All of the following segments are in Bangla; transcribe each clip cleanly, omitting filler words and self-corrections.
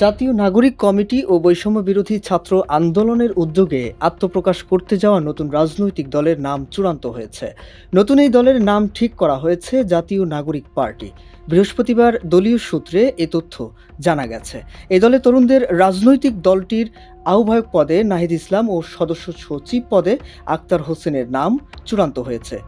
জাতীয় নাগরিক কমিটি ও বৈষম্য বিরোধী ছাত্র আন্দোলনের উদ্যোগে আত্মপ্রকাশ করতে যাওয়া নতুন রাজনৈতিক দলের নাম চূড়ান্ত হয়েছে। নতুন এই দলের নাম ঠিক করা হয়েছে জাতীয় নাগরিক পার্টি। বৃহস্পতিবার দলীয় সূত্রে এ তথ্য জানা গেছে। এই দলে তরুণদের রাজনৈতিক দলটির আহ্বায়ক পদে নাহিদ ইসলাম ও সদস্য সচিব পদে আক্তার হোসেনের নাম চূড়ান্ত হয়েছে।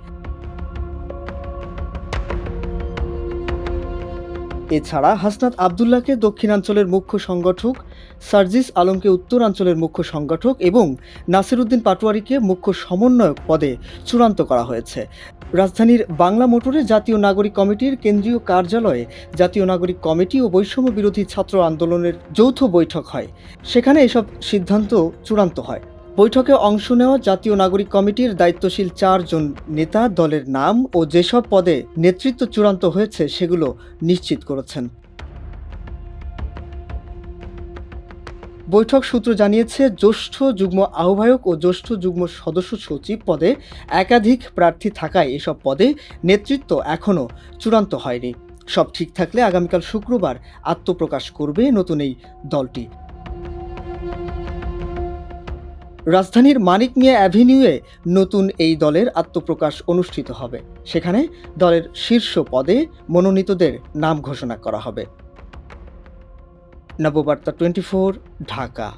এছাড়া হাসনাত আবদুল্লাহকে দক্ষিণাঞ্চলের মুখ্য সংগঠক, সার্জিস আলমকে উত্তরাঞ্চলের মুখ্য সংগঠক এবং নাসির উদ্দিন পাটোয়ারীকে মুখ্য সমন্বয়ক পদে চূড়ান্ত করা হয়েছে। রাজধানীর বাংলা মোটরে জাতীয় নাগরিক কমিটির কেন্দ্রীয় কার্যালয়ে জাতীয় নাগরিক কমিটি ও বৈষম্য বিরোধী ছাত্র আন্দোলনের যৌথ বৈঠক হয়। সেখানে এসব সিদ্ধান্ত চূড়ান্ত হয়। বৈঠকে অংশ নেওয়া জাতীয় নাগরিক কমিটির দায়িত্বশীল ৪ জন নেতা দলের নাম ও যেসব পদে নেতৃত্ব চূড়ান্ত হয়েছে সেগুলো নিশ্চিত করেছেন। বৈঠক সূত্র জানিয়েছে, জ্যেষ্ঠ যুগ্ম আহ্বায়ক ও জ্যেষ্ঠ যুগ্ম সদস্য সচিব পদে একাধিক প্রার্থী থাকায় এসব পদে নেতৃত্ব এখনও চূড়ান্ত হয়নি। সব ঠিক থাকলে আগামীকাল শুক্রবার আত্মপ্রকাশ করবে নতুন এই দলটি। রাজধানীর মানিক মিয়া অ্যাভিনিউয়ে নতুন এই দলের আত্মপ্রকাশ অনুষ্ঠিত হবে। সেখানে দলের শীর্ষ পদে মনোনীতদের নাম ঘোষণা করা হবে। নববার্তা 24, ঢাকা।